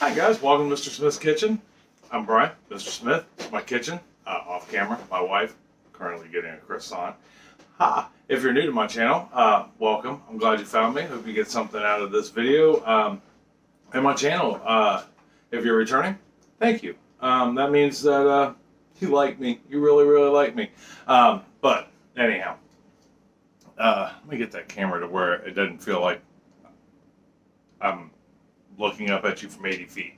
Hi guys, welcome to Mr. Smith's Kitchen. I'm Brian, Mr. Smith, my kitchen, off camera, my wife, currently getting a croissant. If you're new to my channel, welcome. I'm glad you found me. Hope you get something out of this video. And my channel, if you're returning, thank you. That means that you like me. You really, really like me. But anyhow, let me get that camera to where it doesn't feel like I'm looking up at you from 80 feet.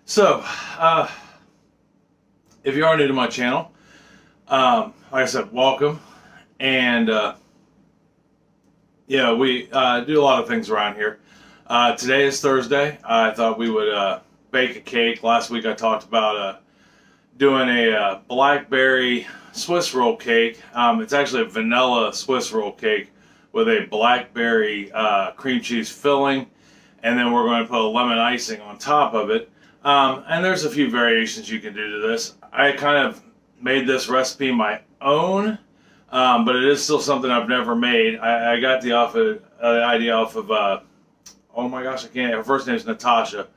So, if you are new to my channel, like I said, welcome. And, yeah, we do a lot of things around here. Today is Thursday. I thought we would bake a cake. Last week I talked about doing a blackberry Swiss roll cake. It's actually a vanilla Swiss roll cake with a blackberry cream cheese filling. And then we're going to put a lemon icing on top of it. And there's a few variations you can do to this. I kind of made this recipe my own, but it is still something I've never made. I got the idea off of, oh my gosh, I can't, her first name's Natasha,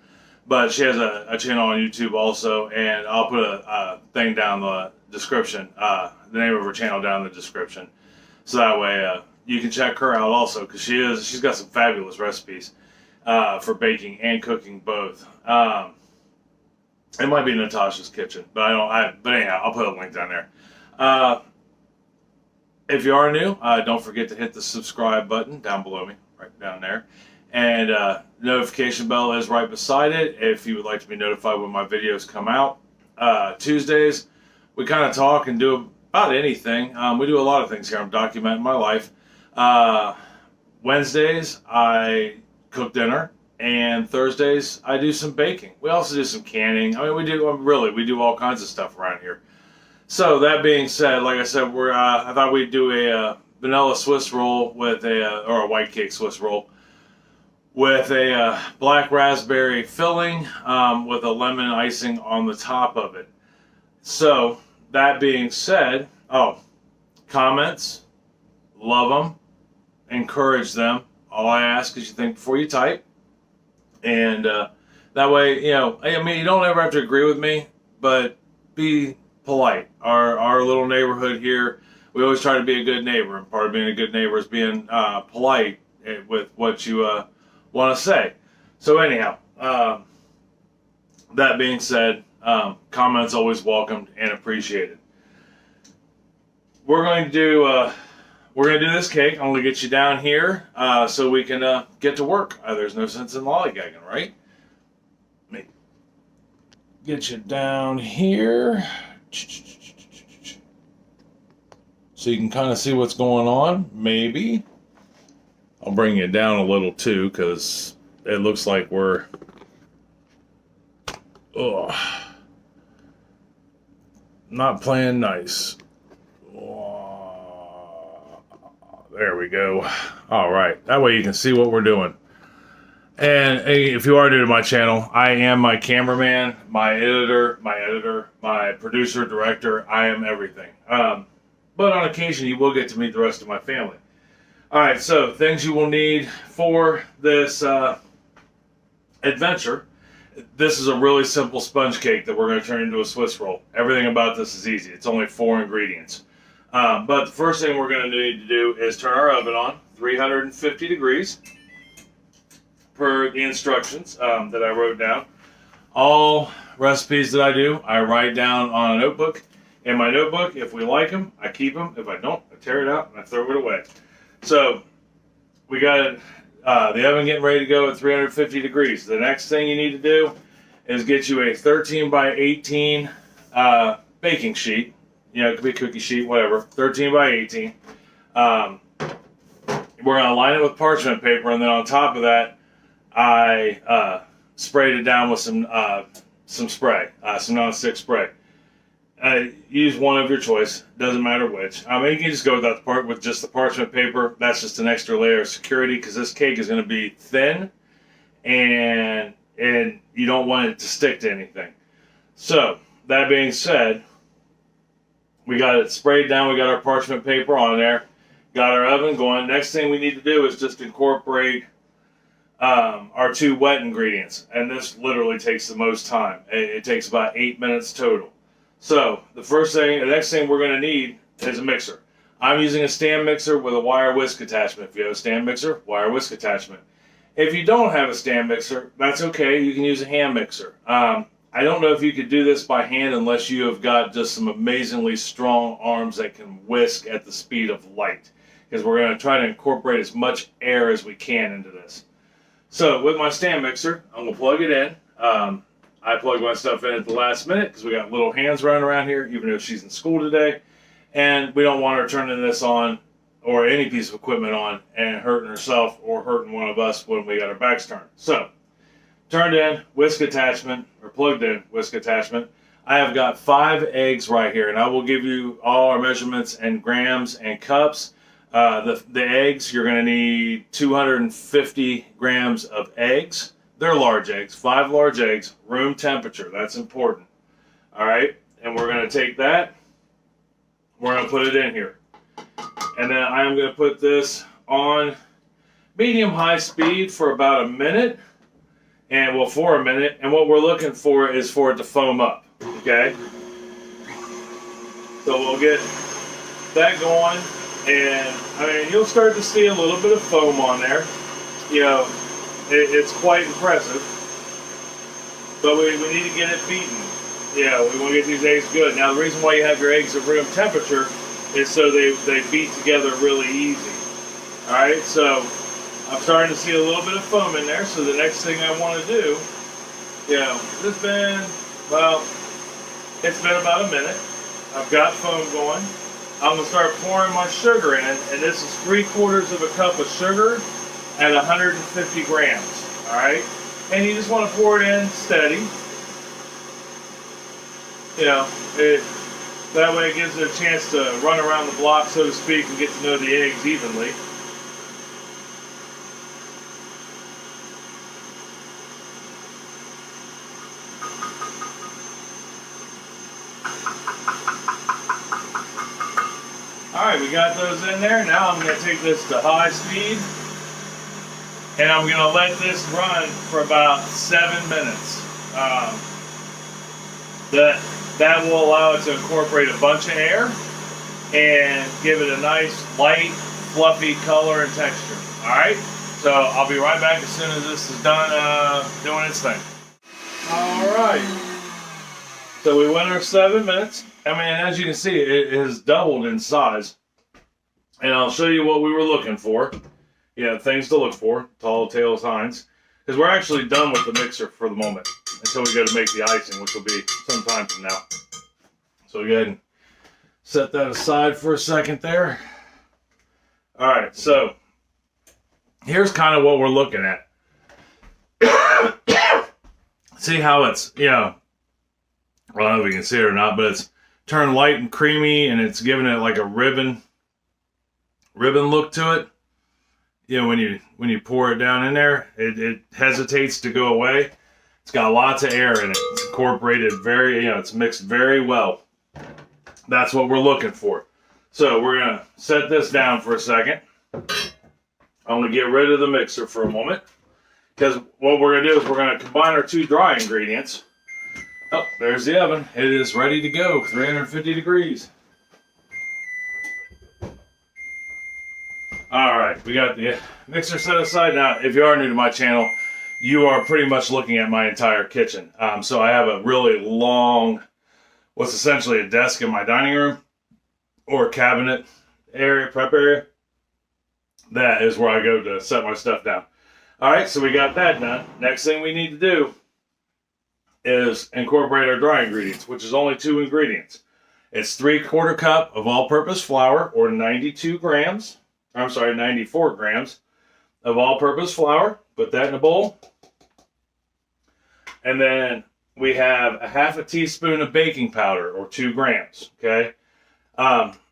but she has a channel on YouTube also, and I'll put a thing down the description, the name of her channel down in the description. So that way you can check her out also, because she's got some fabulous recipes. For baking and cooking both. It might be Natasha's Kitchen, but but anyhow, I'll put a link down there. If you are new, don't forget to hit the subscribe button down below me, right down there. And notification bell is right beside it if you would like to be notified when my videos come out. Tuesdays, we kind of talk and do about anything. We do a lot of things here. I'm documenting my life. Wednesdays, I cook dinner, and Thursdays I do some baking. We also do some canning. I mean, we do all kinds of stuff around here. So that being said, like I said, I thought we'd do a vanilla Swiss roll with or a white cake Swiss roll with a black raspberry filling with a lemon icing on the top of it. So that being said, comments, love them, encourage them. All I ask is you think before you type, and that way, I mean, you don't ever have to agree with me, but be polite. Our little neighborhood here, we always try to be a good neighbor, and part of being a good neighbor is being polite with what you want to say. So anyhow, that being said, comments always welcomed and appreciated. We're going to do this cake. I'm going to get you down here so we can get to work. There's no sense in lollygagging, right? Let me get you down here so you can kind of see what's going on. Maybe. I'll bring you down a little too, because it looks like we're not playing nice. There we go. All right. That way you can see what we're doing. And if you are new to my channel, I am my cameraman, my editor, my producer, director. I am everything. But on occasion, you will get to meet the rest of my family. All right. So things you will need for this adventure. This is a really simple sponge cake that we're going to turn into a Swiss roll. Everything about this is easy. It's only 4 ingredients. But the first thing we're going to need to do is turn our oven on 350 degrees per the instructions that I wrote down. All recipes that I do, I write down on a notebook. In my notebook, if we like them, I keep them. If I don't, I tear it out and I throw it away. So we got the oven getting ready to go at 350 degrees. The next thing you need to do is get you a 13 by 18 baking sheet. It could be a cookie sheet, whatever. 13 by 18. We're going to line it with parchment paper, and then on top of that, I sprayed it down with some spray, some non-stick spray. Use one of your choice. Doesn't matter which. You can just go with just the parchment paper. That's just an extra layer of security, because this cake is going to be thin, and you don't want it to stick to anything. So that being said, we got it sprayed down. We got our parchment paper on there. Got our oven going. Next thing we need to do is just incorporate our 2 wet ingredients. And this literally takes the most time. It takes about 8 minutes total. So the next thing we're going to need is a mixer. I'm using a stand mixer with a wire whisk attachment. If you have a stand mixer, wire whisk attachment. If you don't have a stand mixer, that's okay. You can use a hand mixer. I don't know if you could do this by hand unless you have got just some amazingly strong arms that can whisk at the speed of light. Because we're going to try to incorporate as much air as we can into this. So with my stand mixer, I'm going to plug it in. I plug my stuff in at the last minute because we got little hands running around here, even if she's in school today. And we don't want her turning this on or any piece of equipment on and hurting herself or hurting one of us when we got our backs turned. So, turned in, whisk attachment, or plugged in whisk attachment. I have got 5 eggs right here, and I will give you all our measurements and grams and cups. The eggs, you're going to need 250 grams of eggs. They're large eggs, 5 large eggs, room temperature. That's important. All right, and we're going to take that. We're going to put it in here. And then I'm going to put this on medium-high speed for about a minute. And well, for a minute. And what we're looking for is for it to foam up. Okay? So we'll get that going. And, I mean, you'll start to see a little bit of foam on there. You know, it's quite impressive. But we need to get it beaten. Yeah, we want to get these eggs good. Now, the reason why you have your eggs at room temperature is so they beat together really easy. All right, so I'm starting to see a little bit of foam in there. So the next thing I want to do, it's been about a minute. I've got foam going. I'm going to start pouring my sugar in, and this is 3/4 of a cup of sugar at 150 grams. All right, and you just want to pour it in steady. That way it gives it a chance to run around the block, so to speak, and get to know the eggs evenly. Alright, we got those in there. Now I'm going to take this to high speed, and I'm going to let this run for about 7 minutes. That will allow it to incorporate a bunch of air and give it a nice, light, fluffy color and texture. Alright? So I'll be right back as soon as this is done doing its thing. Alright. So we went our 7 minutes. I mean, as you can see, it has doubled in size. And I'll show you what we were looking for. Things to look for. Tall tales hinds. Because we're actually done with the mixer for the moment. Until we go to make the icing, which will be some time from now. So go ahead and set that aside for a second there. Alright, so here's kind of what we're looking at. See how it's, I don't know if you can see it or not, but it's turned light and creamy, and it's giving it like a ribbon look to it. When you pour it down in there, it hesitates to go away. It's got lots of air in it. It's incorporated it's mixed very well. That's what we're looking for. So we're going to set this down for a second. I'm going to get rid of the mixer for a moment. Because what we're going to do is we're going to combine our 2 dry ingredients. Oh, there's the oven. It is ready to go, 350 degrees. Alright, we got the mixer set aside. Now, if you are new to my channel, you are pretty much looking at my entire kitchen. So I have a really long, what's essentially a desk in my dining room, or cabinet area, prep area. That is where I go to set my stuff down. Alright, so we got that done. Next thing we need to do is incorporate our dry ingredients, which is only 2 ingredients. It's 3/4 cup of all-purpose flour, or 94 grams of all-purpose flour. Put that in a bowl. And then we have a 1/2 teaspoon of baking powder, or 2 grams. Okay.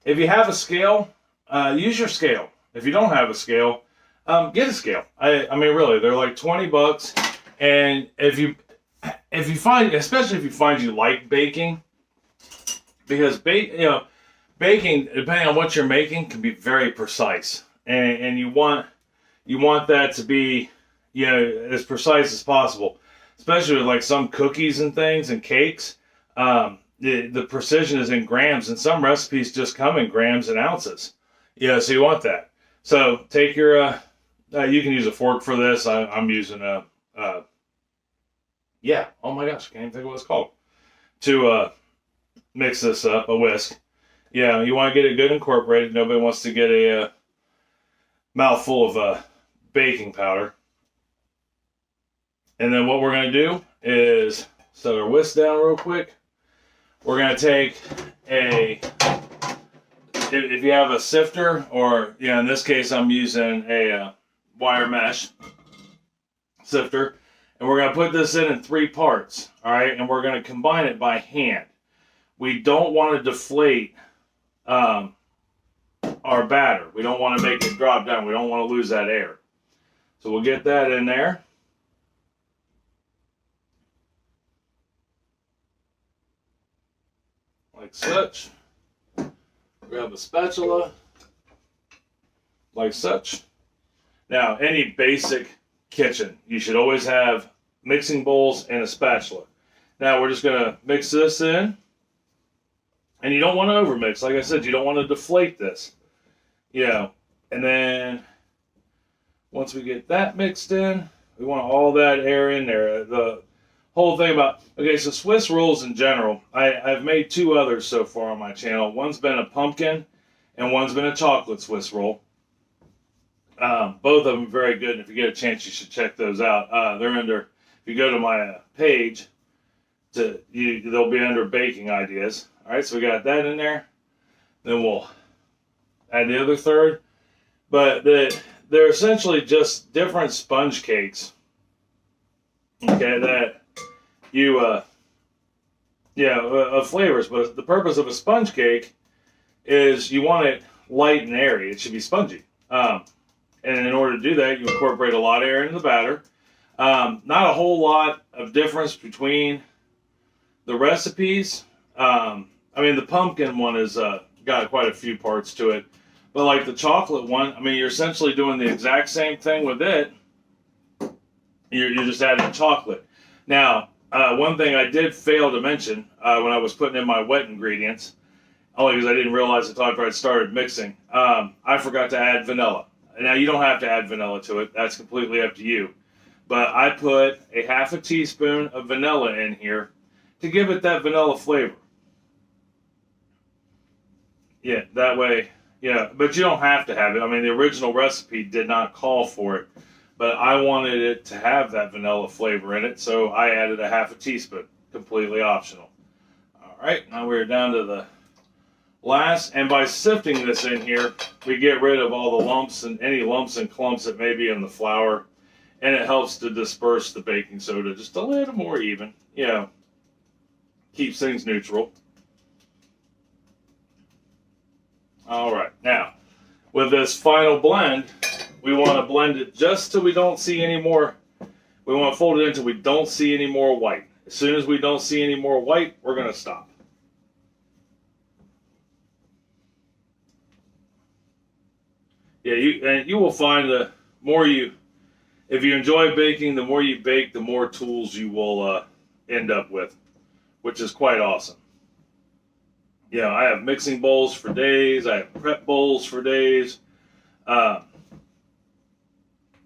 If you have a scale, use your scale. If you don't have a scale, get a scale. I mean, really, they're like $20. And if you find, especially if you find you like baking, because baking, depending on what you're making, can be very precise, and you want that to be, as precise as possible, especially with like some cookies and things and cakes. The precision is in grams, and some recipes just come in grams and ounces. So you want that. So take your, you can use a fork for this. I'm using oh my gosh, I can't even think of what it's called. To mix this up, a whisk. You want to get it good incorporated. Nobody wants to get a mouthful of baking powder. And then what we're going to do is set our whisk down real quick. We're going to take if you have a sifter, or in this case I'm using a wire mesh sifter, and we're going to put this in 3 parts, all right, and we're going to combine it by hand. We don't want to deflate our batter. We don't want to make it drop down. We don't want to lose that air. So we'll get that in there. Like such. Grab a spatula. Like such. Now, any basic kitchen, you should always have mixing bowls and a spatula. Now, we're just going to mix this in. And you don't want to overmix. Like I said, you don't want to deflate this. And then once we get that mixed in, we want all that air in there. The whole thing about, so Swiss rolls in general, I've made 2 others so far on my channel. One's been a pumpkin and one's been a chocolate Swiss roll. Both of them very good, and if you get a chance, you should check those out. They're under, if you go to my page, they'll be under baking ideas. All right, so we got that in there. Then we'll add the other third. But they're essentially just different sponge cakes. Okay, that you, of flavors. But the purpose of a sponge cake is you want it light and airy. It should be spongy. And in order to do that, you incorporate a lot of air into the batter. Not a whole lot of difference between the recipes. The pumpkin one has got quite a few parts to it. But like the chocolate one, you're essentially doing the exact same thing with it. You're just adding chocolate. Now, one thing I did fail to mention when I was putting in my wet ingredients, only because I didn't realize until after I started mixing, I forgot to add vanilla. Now, you don't have to add vanilla to it. That's completely up to you. But I put a ½ teaspoon of vanilla in here to give it that vanilla flavor. That way, but you don't have to have it. The original recipe did not call for it, but I wanted it to have that vanilla flavor in it, so I added a ½ teaspoon, completely optional. All right, now we're down to the last, and by sifting this in here, we get rid of all the lumps and any lumps and clumps that may be in the flour, and it helps to disperse the baking soda just a little more even, keeps things neutral. All right, now, with this final blend, we want to blend it just till we don't see any more. We want to fold it until we don't see any more white. As soon as we don't see any more white, we're going to stop. You will find the more if you enjoy baking, the more you bake, the more tools you will end up with, which is quite awesome. I have mixing bowls for days. I have prep bowls for days.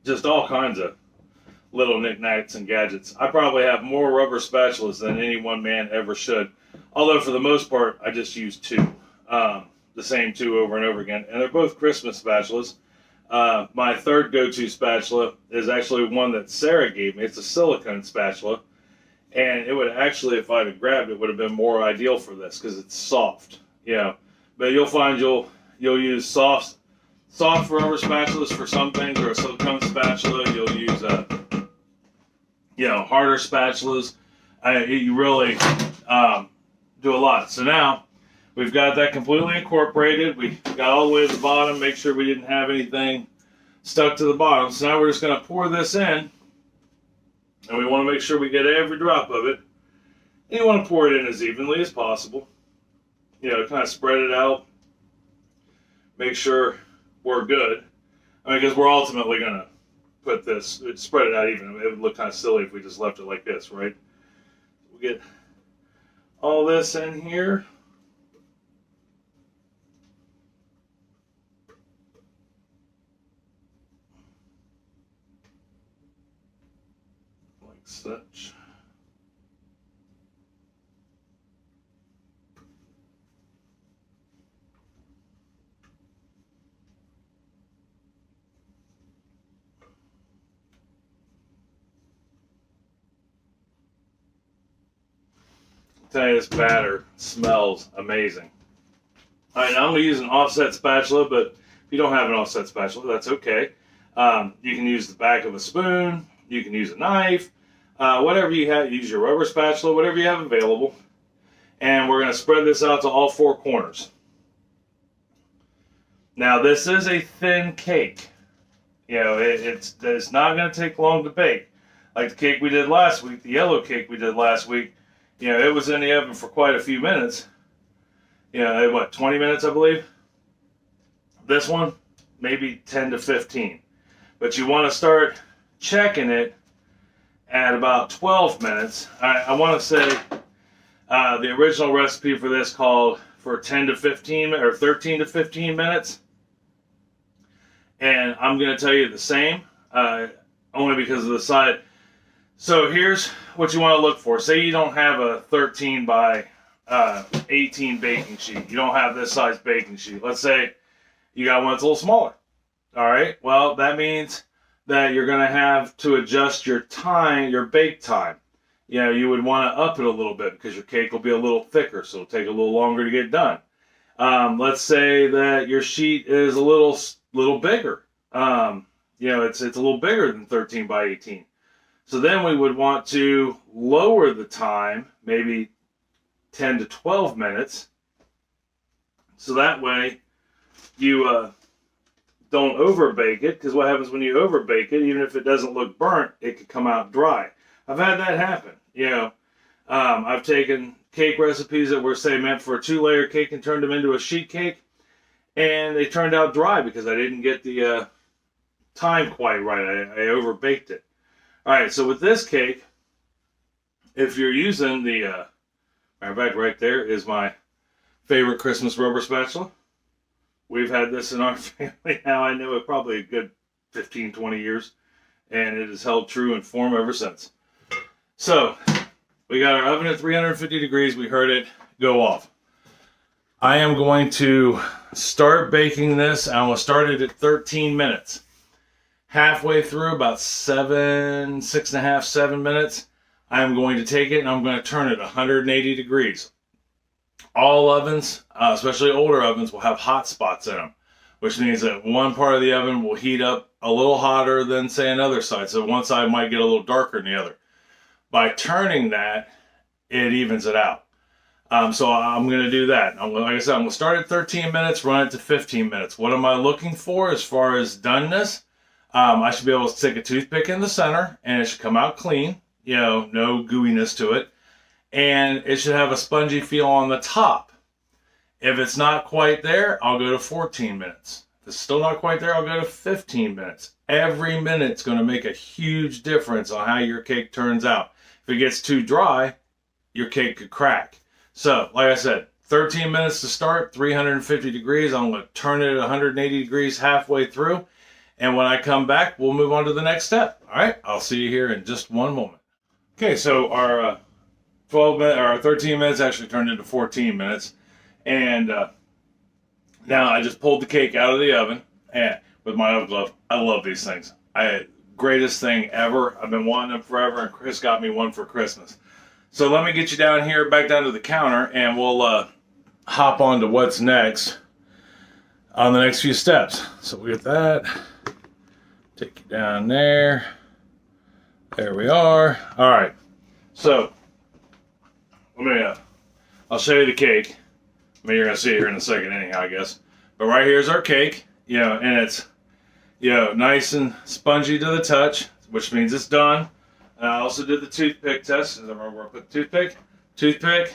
Just all kinds of little knickknacks and gadgets. I probably have more rubber spatulas than any one man ever should. Although for the most part, I just use 2. The same 2 over and over again. And they're both Christmas spatulas. My third go-to spatula is actually one that Sarah gave me. It's a silicone spatula. And it would actually, if I'd have grabbed it, would have been more ideal for this because it's soft. But you'll find you'll use soft rubber spatulas for some things, or a silicone spatula. You'll use harder spatulas. You really do a lot. So now we've got that completely incorporated. We got all the way to the bottom. Make sure we didn't have anything stuck to the bottom. So now we're just going to pour this in. And we want to make sure we get every drop of it. And you want to pour it in as evenly as possible. Kind of spread it out. Make sure we're good. Because we're ultimately going to put this, spread it out even. It would look kind of silly if we just left it like this, right? We get all this in here. Like such. Tell you, this batter smells amazing. All right, now I'm going to use an offset spatula, but if you don't have an offset spatula, that's okay. You can use the back of a spoon. You can use a knife. Whatever you have, use your rubber spatula, whatever you have available. And we're going to spread this out to all four corners. Now, this is a thin cake. You know, it's not going to take long to bake. Like the cake we did last week, the yellow cake we did last week, you know, it was in the oven for quite a few minutes. You know, what, 20 minutes, I believe? This one, maybe 10 to 15. But you want to start checking it at about 12 minutes. I want to say the original recipe for this called for 10 to 15 or 13 to 15 minutes. And I'm going to tell you the same, only because of the side. So here's what you want to look for. Say you don't have a 13 by 18 baking sheet. You don't have this size baking sheet. Let's say you got one that's a little smaller. All right. Well, that means that you're going to have to adjust your time, your bake time. You know, you would want to up it a little bit because your cake will be a little thicker, so it'll take a little longer to get done. Let's say that your sheet is a little bigger. You know, it's a little bigger than 13 by 18. So then we would want to lower the time, maybe 10 to 12 minutes. So that way you don't overbake it, because what happens when you overbake it, even if it doesn't look burnt, it could come out dry. I've had that happen. You know, I've taken cake recipes that were, say, meant for a 2-layer cake and turned them into a sheet cake, and they turned out dry because I didn't get the time quite right. I overbaked it. All right, so with this cake, if you're using the, matter of fact, right there is my favorite Christmas rubber spatula. We've had this in our family now, I know it probably a good 15, 20 years, and it has held true in form ever since. So, we got our oven at 350 degrees. We heard it go off. I am going to start baking this. I'm going to start it at 13 minutes. Halfway through, about 6.5, 7 minutes, I'm going to take it and I'm going to turn it 180 degrees. All ovens, especially older ovens, will have hot spots in them, which means that one part of the oven will heat up a little hotter than, say, another side. So one side might get a little darker than the other. By turning that, it evens it out. So I'm going to do that. Like I said, I'm going to start at 13 minutes, run it to 15 minutes. What am I looking for as far as doneness? I should be able to stick a toothpick in the center, and it should come out clean. You know, no gooiness to it. And it should have a spongy feel on the top. If it's not quite there, I'll go to 14 minutes. If it's still not quite there, I'll go to 15 minutes. Every minute's going to make a huge difference on how your cake turns out. If it gets too dry, your cake could crack. So, like I said, 13 minutes to start, 350 degrees. I'm going to turn it at 180 degrees halfway through. And when I come back, we'll move on to the next step. All right, I'll see you here in just one moment. Okay, so our 13 minutes actually turned into 14 minutes. And now I just pulled the cake out of the oven and with my oven glove. I love these things. Greatest thing ever. I've been wanting them forever, and Chris got me one for Christmas. So let me get you down here, back down to the counter, and we'll hop on to what's next on the next few steps. So we get that. Take you down there. There we are. All right. So I'll show you the cake. I mean, you're gonna see it here in a second, anyhow, I guess. But right here's our cake. You know, and it's nice and spongy to the touch, which means it's done. And I also did the toothpick test. I remember where I put the toothpick,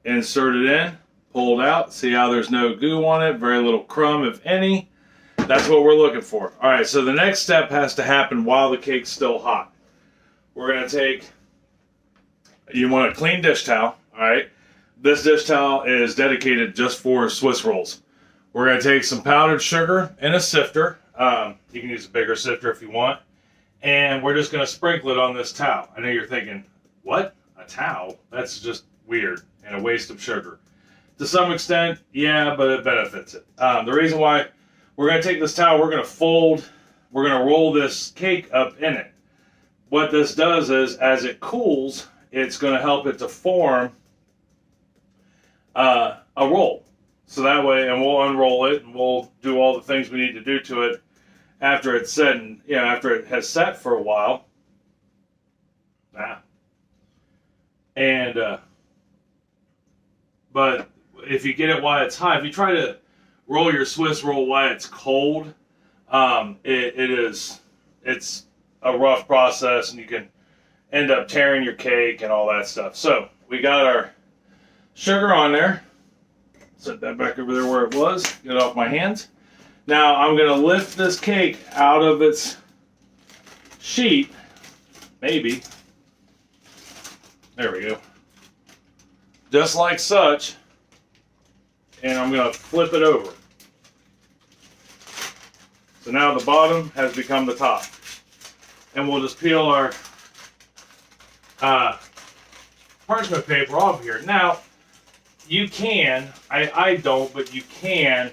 insert it in, pull it out. See how there's no goo on it, very little crumb, if any. That's what we're looking for. All right, so the next step has to happen while the cake's still hot. We're going to take, you want a clean dish towel, all right? This dish towel is dedicated just for Swiss rolls. We're going to take some powdered sugar in a sifter. You can use a bigger sifter if you want. And we're just going to sprinkle it on this towel. I know you're thinking, what? A towel? That's just weird and a waste of sugar. To some extent, yeah, but it benefits it. The reason why we're going to take this towel, we're going to roll this cake up in it. What this does is, as it cools, it's going to help it to form a roll. So that way, and we'll unroll it, and we'll do all the things we need to do to it after it's set, and after it has set for a while. But if you get it while it's hot, if you try to roll your Swiss roll while it's cold, it's a rough process, and you can end up tearing your cake and all that stuff. So we got our sugar on there. Set that back over there where it was. Get it off my hands. Now I'm going to lift this cake out of its sheet. Maybe. There we go. Just like such. And I'm going to flip it over. So now the bottom has become the top. And we'll just peel our parchment paper off here. Now, you can, I don't, but you can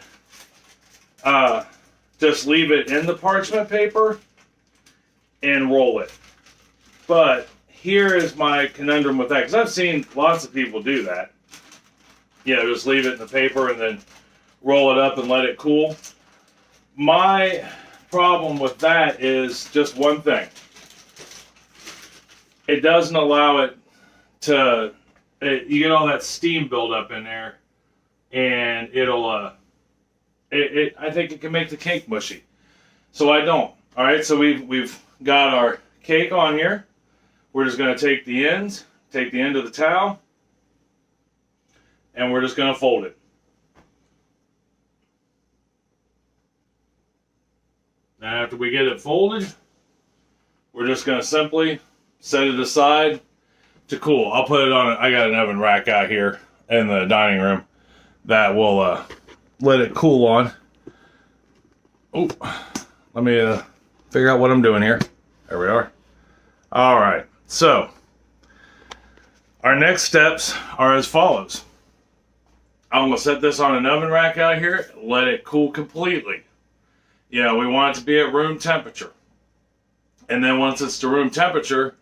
just leave it in the parchment paper and roll it. But here is my conundrum with that, because I've seen lots of people do that. Just leave it in the paper and then roll it up and let it cool. My problem with that is just one thing. It doesn't allow it to, you get all that steam buildup in there, and it'll, I think it can make the cake mushy. So I don't. All right, so we've got our cake on here. We're just going to take the end of the towel, and we're just going to fold it. Now after we get it folded, we're just going to simply set it aside to cool. I'll put it on, I got an oven rack out here in the dining room that will let it cool on. Oh, let me figure out what I'm doing here. There we are. All right, so our next steps are as follows. I'm going to set this on an oven rack out here, let it cool completely. We want it to be at room temperature. And then once it's to room temperature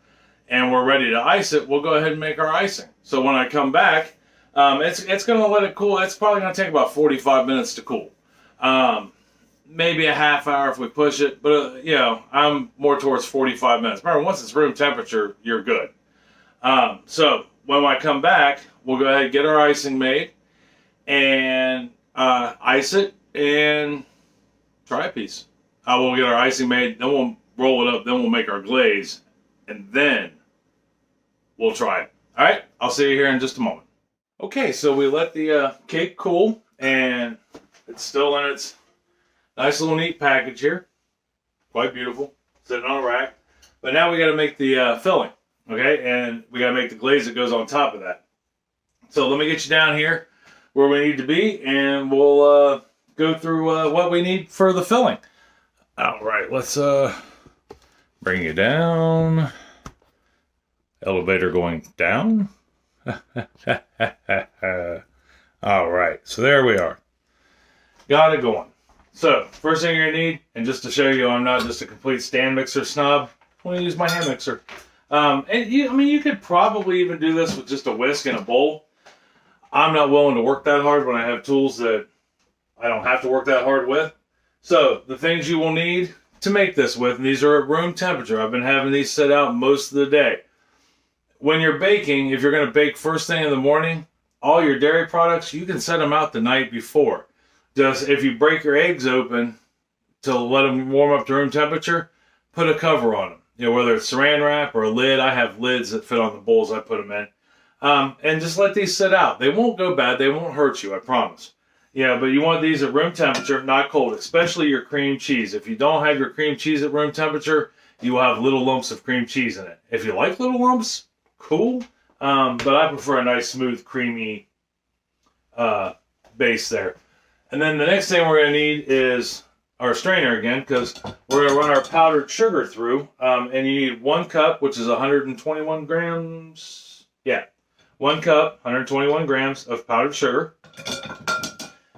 and we're ready to ice it, we'll go ahead and make our icing. So when I come back, it's going to let it cool. It's probably going to take about 45 minutes to cool. Maybe a half hour if we push it, but I'm more towards 45 minutes. Remember, once it's room temperature, you're good. So when I come back, we'll go ahead and get our icing made and ice it and try a piece. We'll get our icing made, then we'll roll it up, then we'll make our glaze, and then we'll try it. All right, I'll see you here in just a moment. Okay, so we let the cake cool, and it's still in its nice little neat package here. Quite beautiful, sitting on a rack. But now we got to make the filling, okay? And we got to make the glaze that goes on top of that. So let me get you down here where we need to be, and we'll go through what we need for the filling. All right, let's bring you down. Elevator going down. All right, so there we are. Got it going. So first thing you're gonna need, and just to show you I'm not just a complete stand mixer snob, I'm gonna use my hand mixer. You could probably even do this with just a whisk and a bowl. I'm not willing to work that hard when I have tools that I don't have to work that hard with. So the things you will need to make this with, and these are at room temperature. I've been having these set out most of the day. When you're baking, if you're going to bake first thing in the morning, all your dairy products, you can set them out the night before. Just if you break your eggs open to let them warm up to room temperature, put a cover on them. Whether it's saran wrap or a lid. I have lids that fit on the bowls I put them in. And just let these sit out. They won't go bad. They won't hurt you, I promise. Yeah, but you want these at room temperature, not cold, especially your cream cheese. If you don't have your cream cheese at room temperature, you will have little lumps of cream cheese in it. If you like little lumps, cool. But I prefer a nice, smooth, creamy base there. And then the next thing we're going to need is our strainer again, because we're going to run our powdered sugar through. And you need 1 cup, which is 121 grams. Yeah, 1 cup, 121 grams of powdered sugar.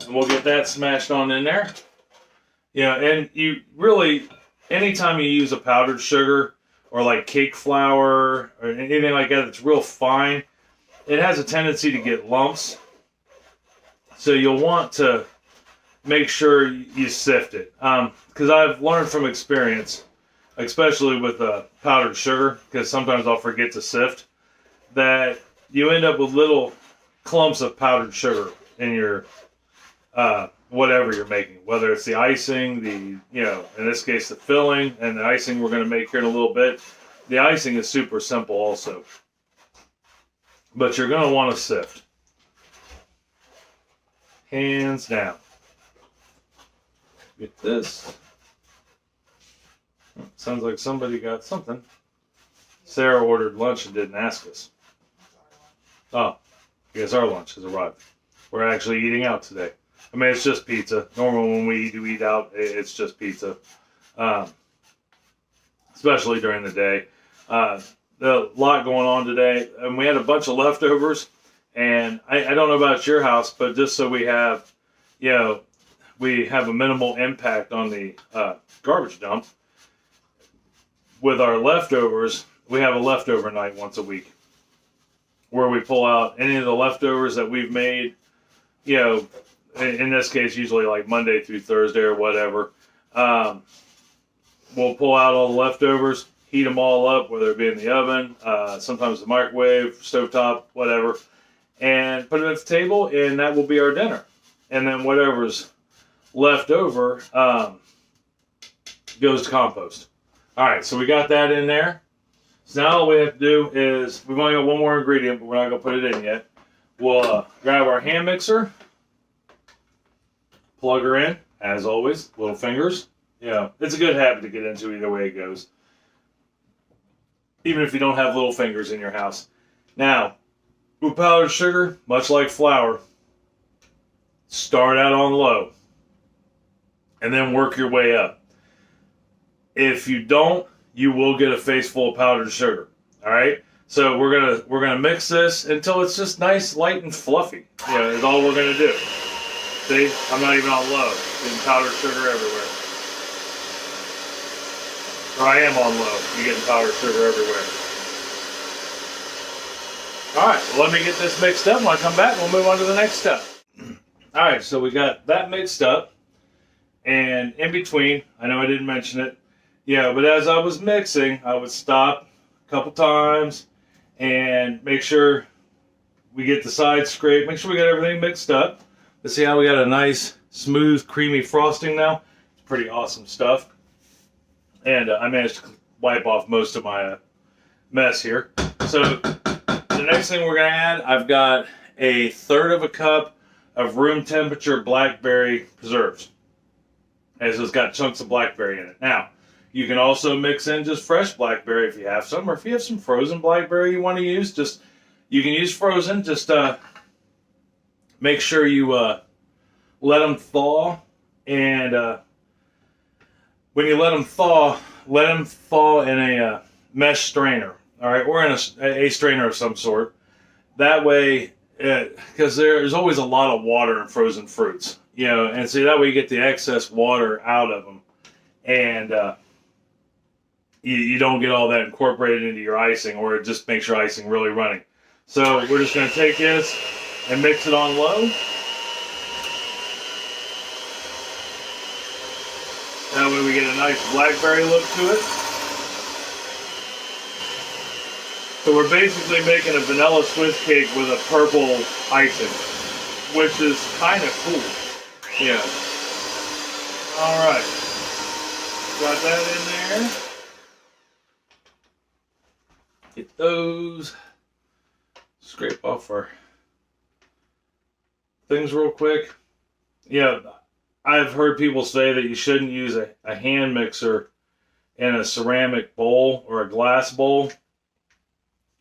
And we'll get that smashed on in there. Yeah, and you really, anytime you use a powdered sugar or like cake flour or anything like that that's real fine, it has a tendency to get lumps. So you'll want to make sure you sift it. Because I've learned from experience, especially with powdered sugar, because sometimes I'll forget to sift, that you end up with little clumps of powdered sugar in your whatever you're making, whether it's the icing, in this case the filling, and the icing we're going to make here in a little bit. The icing is super simple also, but you're going to want to sift, hands down. Get this. Sounds like somebody got something. Sarah ordered lunch and didn't ask us. Oh, I guess our lunch has arrived. We're actually eating out today. I mean, it's just pizza. Normally when we do eat out, it's just pizza. Especially during the day. A lot going on today. And we had a bunch of leftovers. And I don't know about your house, but just so we have, we have a minimal impact on the garbage dump. With our leftovers, we have a leftover night once a week. Where we pull out any of the leftovers that we've made, in this case, usually like Monday through Thursday or whatever. We'll pull out all the leftovers, heat them all up, whether it be in the oven, sometimes the microwave, stovetop, whatever, and put it at the table, and that will be our dinner. And then whatever's left over goes to compost. All right, so we got that in there. So now all we have to do is, we've only got one more ingredient, but we're not going to put it in yet. We'll grab our hand mixer, plug her in, as always, little fingers. It's a good habit to get into either way it goes. Even if you don't have little fingers in your house. Now, with powdered sugar, much like flour, start out on low and then work your way up. If you don't, you will get a face full of powdered sugar. All right? So we're gonna mix this until it's just nice, light, and fluffy. Is all we're gonna do. See, I'm not even on low. Getting powdered sugar everywhere. Or I am on low. You're getting powdered sugar everywhere. All right, well, let me get this mixed up. When I come back, we'll move on to the next step. All right, so we got that mixed up. And in between, I know I didn't mention it, but as I was mixing, I would stop a couple times and make sure we get the sides scraped. Make sure we got everything mixed up. Let's see how we got a nice, smooth, creamy frosting now. It's pretty awesome stuff. And I managed to wipe off most of my mess here. So the next thing we're going to add, I've got 1/3 cup of room temperature blackberry preserves. And so it's got chunks of blackberry in it. Now, you can also mix in just fresh blackberry if you have some, or if you have some frozen blackberry you want to use, you can use frozen. Just make sure you let them thaw, and when you let them thaw in a mesh strainer, all right, or in a strainer of some sort. That way, because there's always a lot of water in frozen fruits, and so that way you get the excess water out of them, and you don't get all that incorporated into your icing, or it just makes your icing really runny. So we're just going to take this and mix it on low. That way we get a nice blackberry look to it. So we're basically making a vanilla Swiss cake with a purple icing, which is kind of cool. Yeah. All right. Got that in there. Get those. Scrape off our things real quick. Yeah, I've heard people say that you shouldn't use a hand mixer in a ceramic bowl or a glass bowl.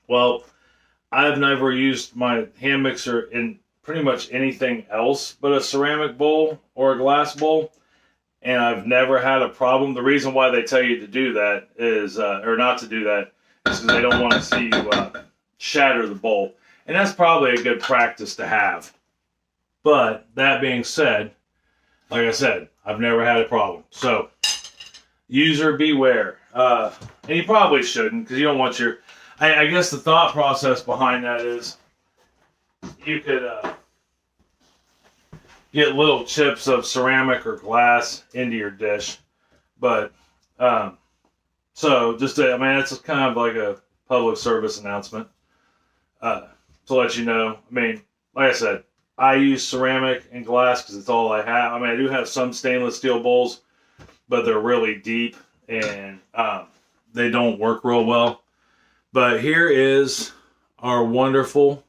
Well, I've never used my hand mixer in pretty much anything else but a ceramic bowl or a glass bowl, and I've never had a problem. The reason why they tell you to do that is, or not to do that, is because they don't want to see you shatter the bowl. And that's probably a good practice to have. But that being said, like I said, I've never had a problem. So, user beware. And you probably shouldn't, because you don't want your... I guess the thought process behind that is you could get little chips of ceramic or glass into your dish. But, so just to, I mean, it's kind of like a public service announcement to let you know. I mean, like I said, I use ceramic and glass because it's all I have. I mean, I do have some stainless steel bowls, but they're really deep and they don't work real well. But here is our wonderful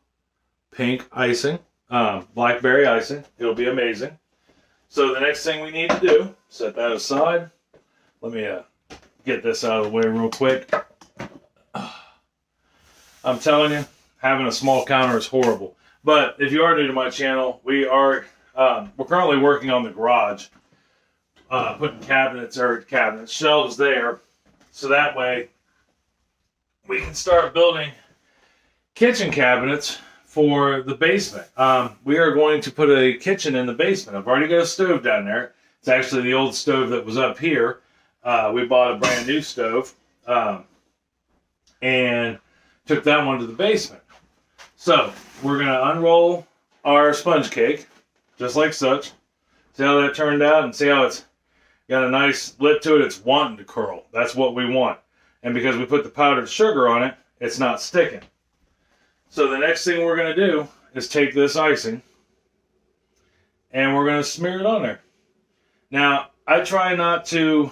pink icing, blackberry icing. It'll be amazing. So the next thing we need to do, set that aside. Let me get this out of the way real quick. I'm telling you, having a small counter is horrible. But if you are new to my channel, we're currently working on the garage, putting shelves there, so that way we can start building kitchen cabinets for the basement. We are going to put a kitchen in the basement. I've already got a stove down there. It's actually the old stove that was up here. We bought a brand new stove and took that one to the basement. So we're going to unroll our sponge cake, just like such. See how that turned out and see how it's got a nice lip to it. It's wanting to curl. That's what we want. And because we put the powdered sugar on it, it's not sticking. So the next thing we're going to do is take this icing and we're going to smear it on there. Now, I try not to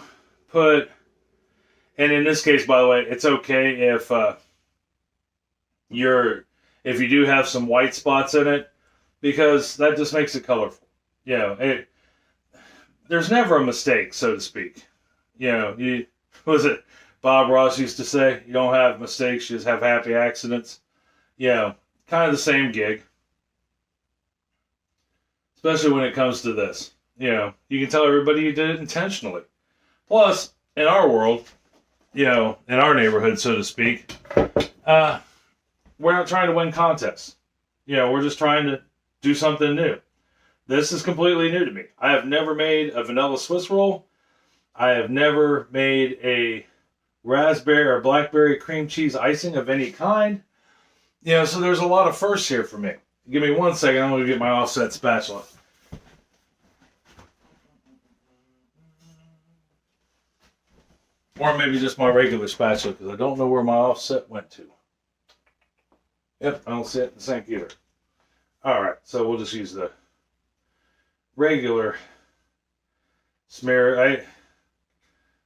put, and in this case, by the way, it's okay if if you do have some white spots in it, because that just makes it colorful. You know, there's never a mistake, so to speak. You know, what was it Bob Ross used to say? You don't have mistakes, you just have happy accidents. You know, kind of the same gig. Especially when it comes to this. You know, you can tell everybody you did it intentionally. Plus, in our world, you know, in our neighborhood, so to speak, we're not trying to win contests. You know, we're just trying to do something new. This is completely new to me. I have never made a vanilla Swiss roll. I have never made a raspberry or blackberry cream cheese icing of any kind. You know, so there's a lot of firsts here for me. Give me 1 second. I'm going to get my offset spatula. Or maybe just my regular spatula, because I don't know where my offset went to. Yep, I don't see it in the sink either. Alright, so we'll just use the regular smear.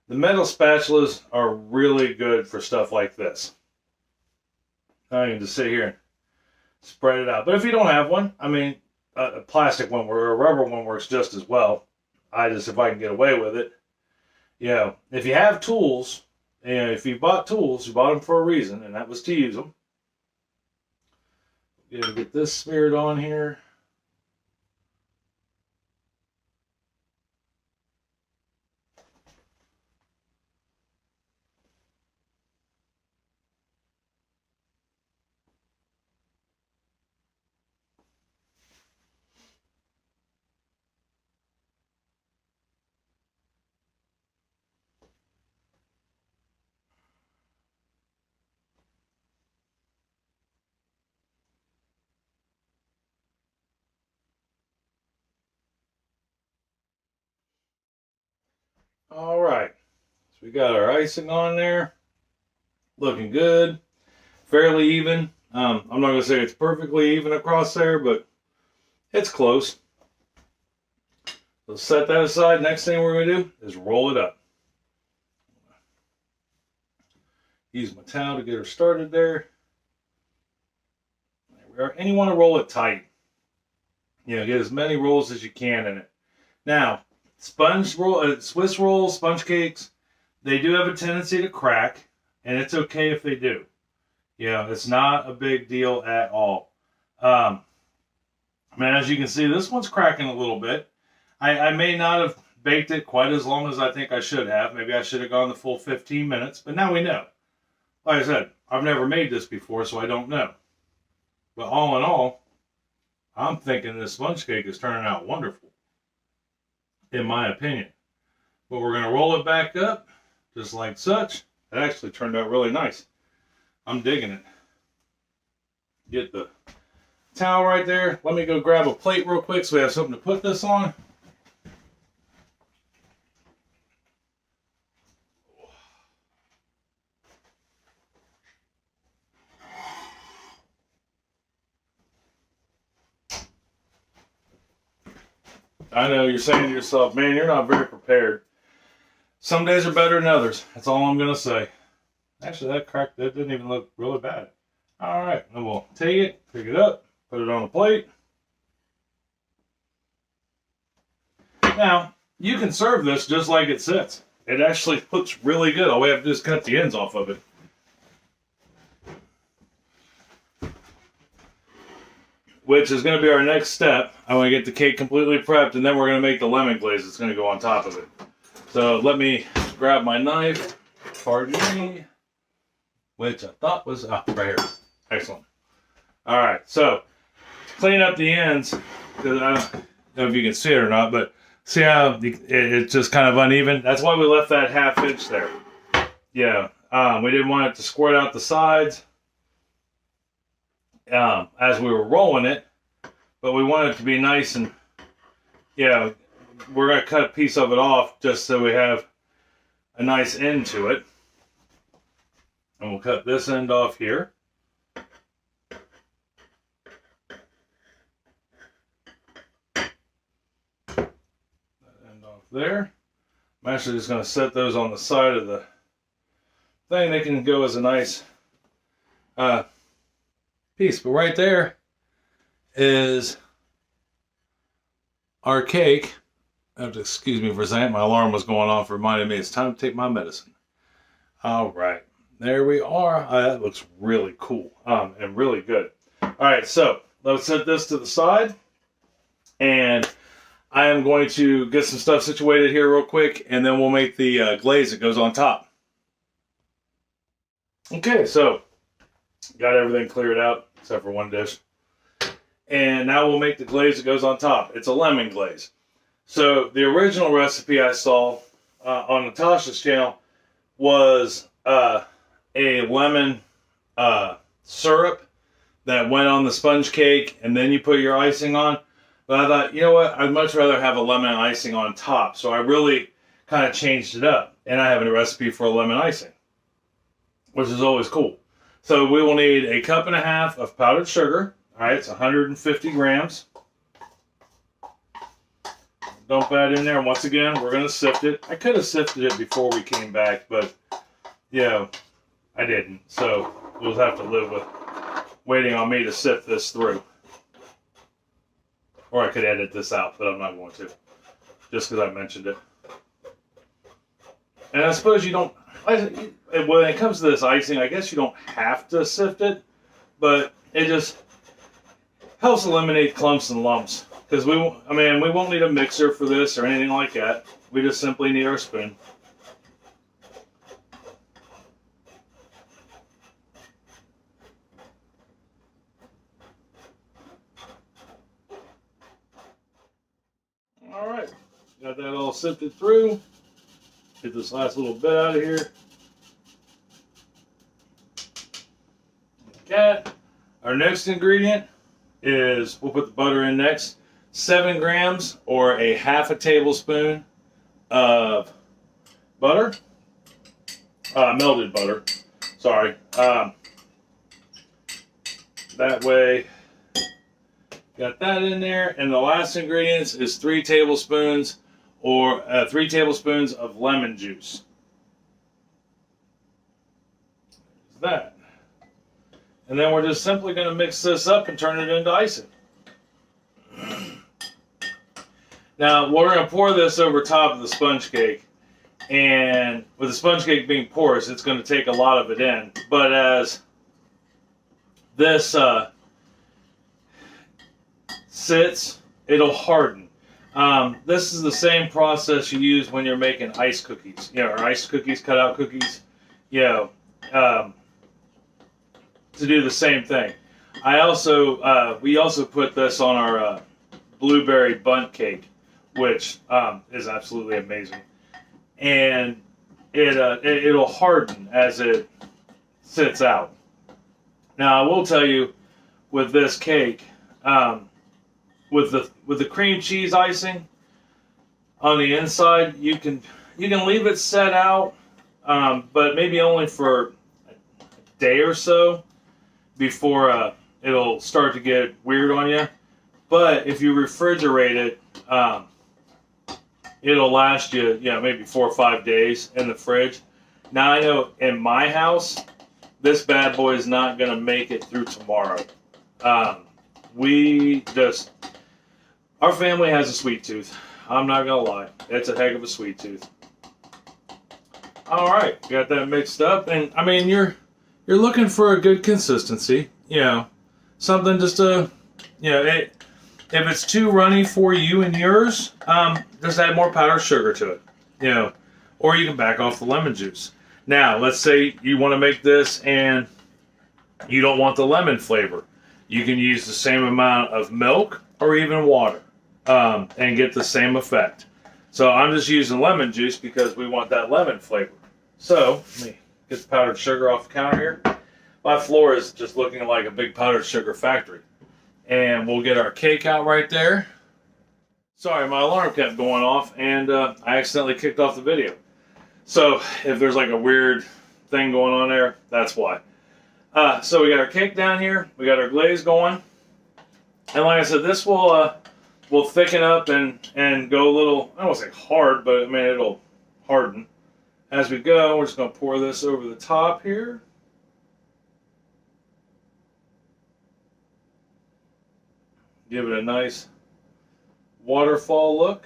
The metal spatulas are really good for stuff like this. I can just sit here and spread it out. But if you don't have one, I mean, a plastic one or a rubber one works just as well. If I can get away with it. You know, if you have tools, and if you bought tools, you bought them for a reason, and that was to use them. Get this smeared on here. All right, so we got our icing on there, looking good, fairly even. I'm not going to say it's perfectly even across there, but it's close. Let's set that aside. Next thing we're going to do is roll it up. Use my towel to get her started there. There we are. And you want to roll it tight. You know, get as many rolls as you can in it. Now, Swiss rolls, sponge cakes, they do have a tendency to crack, and it's okay if they do. It's not a big deal at all. I mean, as you can see, this one's cracking a little bit. I may not have baked it quite as long as I think I should have. Maybe I should have gone the full 15 minutes, but now we know. Like I said, I've never made this before, so I don't know. But all in all, I'm thinking this sponge cake is turning out wonderful, in my opinion. But we're going to roll it back up, just like such. It actually turned out really nice. I'm digging it. Get the towel right there. Let me go grab a plate real quick so we have something to put this on. I know you're saying to yourself, man, you're not very prepared. Some days are better than others. That's all I'm going to say. Actually, that didn't even look really bad. All right, then we'll take it, pick it up, put it on a plate. Now, you can serve this just like it sits. It actually looks really good. All we have to do is cut the ends off of it. Which is going to be our next step. I want to get the cake completely prepped, and then we're going to make the lemon glaze that's going to go on top of it. So let me grab my knife. Pardon me. Which I thought was right here. Excellent. All right, so clean up the ends, because I don't know if you can see it or not, but see how it's just kind of uneven? That's why we left that 1/2 inch there. We didn't want it to squirt out the sides as we were rolling it, but we want it to be nice, and we're going to cut a piece of it off just so we have a nice end to it. And we'll cut this end off here. That end off there. I'm actually just going to set those on the side of the thing. They can go as a nice piece. But right there is our cake. I have to excuse me for a second. My alarm was going off, reminding me it's time to take my medicine. All right. There we are. That looks really cool and really good. All right, so let's set this to the side. And I am going to get some stuff situated here real quick, and then we'll make the glaze that goes on top. Okay, so got everything cleared out except for one dish. And now we'll make the glaze that goes on top. It's a lemon glaze. So the original recipe I saw on Natasha's channel was a lemon syrup that went on the sponge cake, and then you put your icing on. But I thought, you know what, I'd much rather have a lemon icing on top. So I really kind of changed it up, and I have a recipe for a lemon icing, which is always cool. So we will need 1.5 cups of powdered sugar. All right, it's 150 grams. Dump that in there. Once again, we're going to sift it. I could have sifted it before we came back, but I didn't. So we'll have to live with waiting on me to sift this through. Or I could edit this out, but I'm not going to, just because I mentioned it. And I suppose you don't, when it comes to this icing, I guess you don't have to sift it, but it just helps eliminate clumps and lumps. Because we won't need a mixer for this or anything like that. We just simply need our spoon. All right, got that all sifted through. Get this last little bit out of here. Okay. Our next ingredient is, we'll put the butter in next. 7 grams or 1/2 tablespoon of butter, melted butter, sorry. That way, got that in there. And the last ingredients is 3 tablespoons or 3 tablespoons of lemon juice. There's that. And then we're just simply going to mix this up and turn it into icing. Now we're going to pour this over top of the sponge cake, and with the sponge cake being porous, it's going to take a lot of it in. But as this sits, it'll harden. This is the same process you use when you're making ice cookies, or ice cookies, cut out cookies, to do the same thing. We also put this on our blueberry bundt cake, which is absolutely amazing, and it'll harden as it sits out. Now I will tell you, with this cake, with the cream cheese icing on the inside, you can leave it set out, but maybe only for a day or so before it'll start to get weird on you. But if you refrigerate it, it'll last you, maybe 4 or 5 days in the fridge. Now I know in my house, this bad boy is not going to make it through tomorrow. Our family has a sweet tooth. I'm not going to lie. It's a heck of a sweet tooth. All right, got that mixed up. And I mean, you're looking for a good consistency. Something just to, if it's too runny for you and yours, just add more powdered sugar to it. Or you can back off the lemon juice. Now, let's say you want to make this and you don't want the lemon flavor. You can use the same amount of milk or even water and get the same effect. So I'm just using lemon juice because we want that lemon flavor. So let me get the powdered sugar off the counter here. My floor is just looking like a big powdered sugar factory. And we'll get our cake out right there. Sorry, my alarm kept going off and I accidentally kicked off the video. So if there's like a weird thing going on there, that's why. So we got our cake down here. We got our glaze going. And like I said, this will thicken up and go a little, I don't want to say hard, but I mean, it'll harden. As we go, we're just going to pour this over the top here. Give it a nice waterfall look.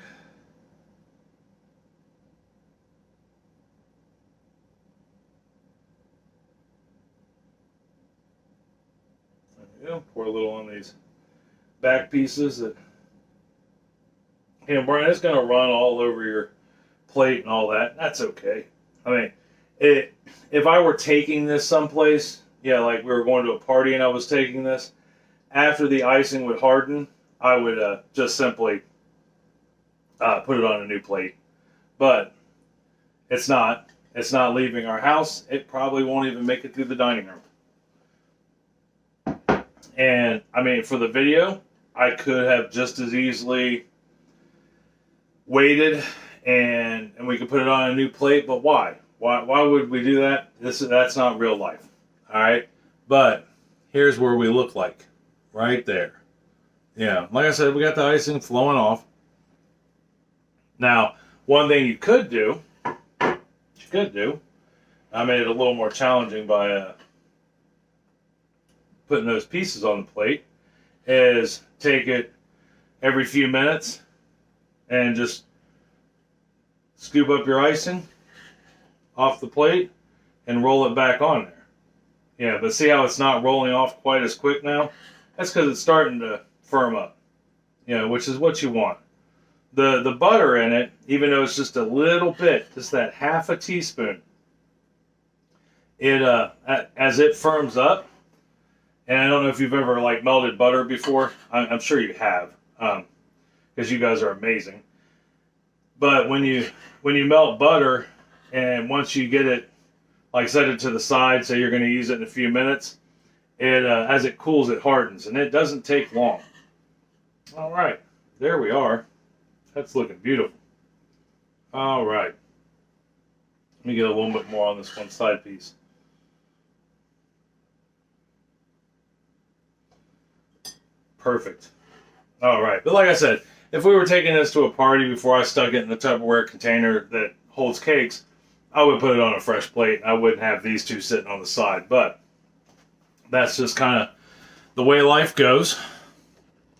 Pour a little on these back pieces that, Brian, it's going to run all over your plate and all that. That's okay. I mean, if I were taking this someplace, like we were going to a party and I was taking this, after the icing would harden, I would just simply put it on a new plate. But it's not. It's not leaving our house. It probably won't even make it through the dining room. And, I mean, for the video, I could have just as easily waited and we could put it on a new plate, but why? Why would we do that? That's not real life, all right? But here's where we look like, right there. Like I said, we got the icing flowing off. Now, one thing you could do, I made it a little more challenging by putting those pieces on the plate, is take it every few minutes and just scoop up your icing off the plate and roll it back on there. But see how it's not rolling off quite as quick now? That's because it's starting to firm up, which is what you want. The butter in it, even though it's just a little bit, just that half a teaspoon, as it firms up. And I don't know if you've ever melted butter before. I'm sure you have, because you guys are amazing. But when you melt butter, and once you get it, set it to the side, so you're going to use it in a few minutes, as it cools, it hardens, and it doesn't take long. All right, there we are. That's looking beautiful. All right. Let me get a little bit more on this one side piece. Perfect. All right. But like I said, if we were taking this to a party before I stuck it in the Tupperware container that holds cakes, I would put it on a fresh plate. I wouldn't have these two sitting on the side. But that's just kind of the way life goes.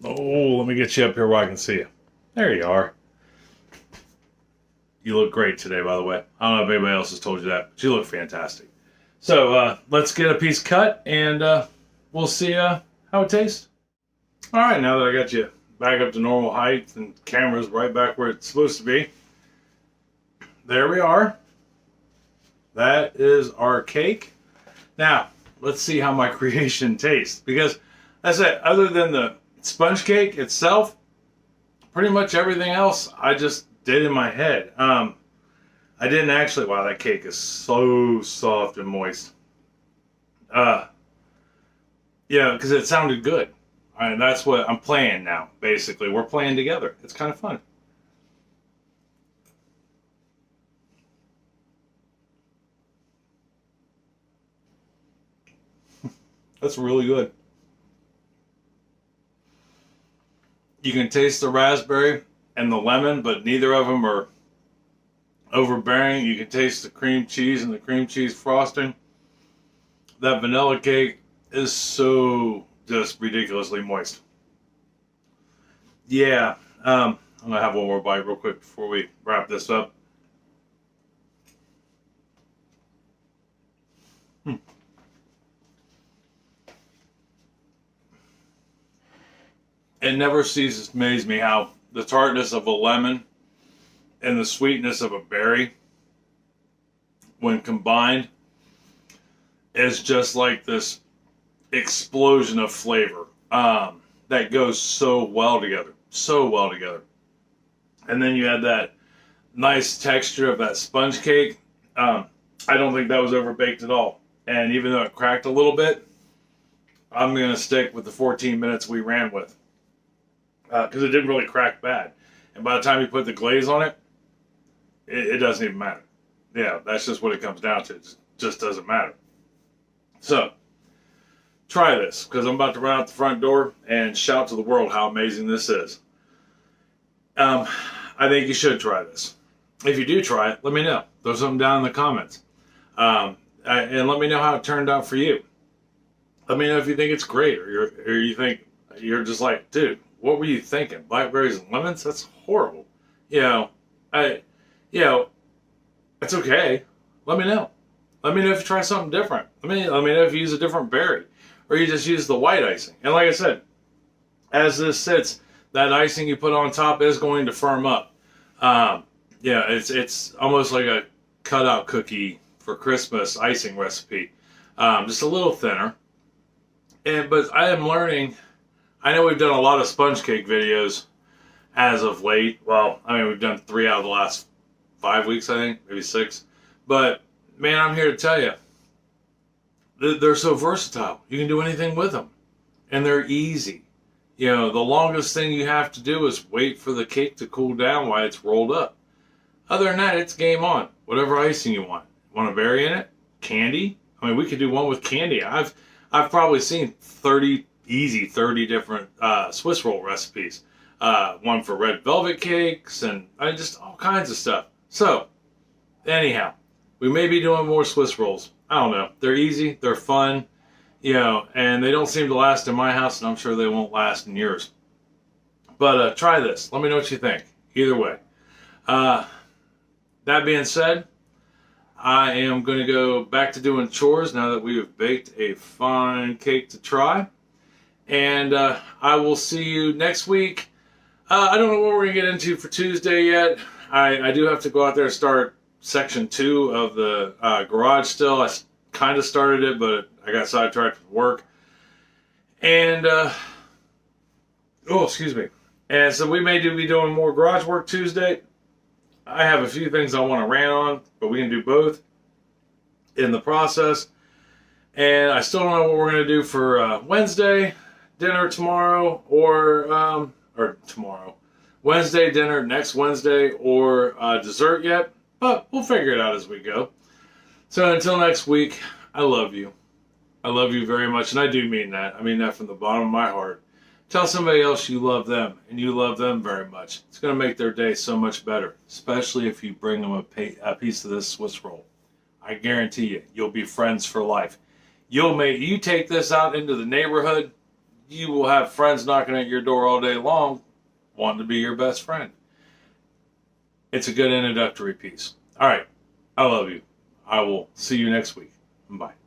Oh, let me get you up here where I can see you. There you are. You look great today, by the way. I don't know if anybody else has told you that, but you look fantastic. So let's get a piece cut, and we'll see how it tastes. All right, now that I got you back up to normal height and camera's right back where it's supposed to be, there we are. That is our cake. Now, let's see how my creation tastes. Because, as I said, other than the sponge cake itself, pretty much everything else I just did in my head. I didn't actually, wow, that cake is so soft and moist. Yeah, because it sounded good. And that's what I'm playing now, basically. We're playing together. It's kind of fun. That's really good. You can taste the raspberry and the lemon, but neither of them are overbearing. You can taste the cream cheese and the cream cheese frosting. That vanilla cake is so just ridiculously moist. Yeah, I'm gonna have one more bite real quick before we wrap this up. It never ceases to amaze me how the tartness of a lemon and the sweetness of a berry, when combined, is just like this explosion of flavor that goes so well together. So well together. And then you add that nice texture of that sponge cake. I don't think that was overbaked at all. And even though it cracked a little bit, I'm going to stick with the 14 minutes we ran with. Because it didn't really crack bad. And by the time you put the glaze on it, it doesn't even matter. Yeah, that's just what it comes down to. It just doesn't matter. So, try this, because I'm about to run out the front door and shout to the world how amazing this is. I think you should try this. If you do try it, let me know. Throw something down in the comments. And let me know how it turned out for you. Let me know if you think it's great, or you think you're just like, dude, what were you thinking? Blackberries and lemons? That's horrible. It's okay. Let me know. Let me know if you try something different. Let me know if you use a different berry, or you just use the white icing. And like I said, as this sits, that icing you put on top is going to firm up. It's almost like a cutout cookie for Christmas icing recipe, just a little thinner. But I am learning. I know we've done a lot of sponge cake videos as of late. Well, I mean, we've done 3 out of the last 5 weeks, I think, maybe 6. But man, I'm here to tell you, they're so versatile. You can do anything with them, and they're easy. The longest thing you have to do is wait for the cake to cool down while it's rolled up. Other than that, it's game on. Whatever icing you want. Want a berry in it? Candy? I mean, we could do one with candy. I've probably seen 30 different Swiss roll recipes. One for red velvet cakes, and just all kinds of stuff. So, anyhow, we may be doing more Swiss rolls. I don't know. They're easy. They're fun. And they don't seem to last in my house, and I'm sure they won't last in yours. But try this. Let me know what you think. Either way. That being said, I am going to go back to doing chores now that we have baked a fine cake to try. And I will see you next week. I don't know what we're going to get into for Tuesday yet. I do have to go out there and start section 2 of the garage still. I kind of started it, but I got sidetracked with work. And, excuse me. And so we may be doing more garage work Tuesday. I have a few things I want to rant on, but we can do both in the process. And I still don't know what we're going to do for Wednesday dinner tomorrow, or tomorrow. Wednesday dinner next Wednesday, or dessert yet. But we'll figure it out as we go. So until next week, I love you. I love you very much, and I do mean that. I mean that from the bottom of my heart. Tell somebody else you love them, and you love them very much. It's going to make their day so much better, especially if you bring them a piece of this Swiss roll. I guarantee you, you'll be friends for life. You take this out into the neighborhood, you will have friends knocking at your door all day long, wanting to be your best friend. It's a good introductory piece. All right. I love you. I will see you next week. Bye.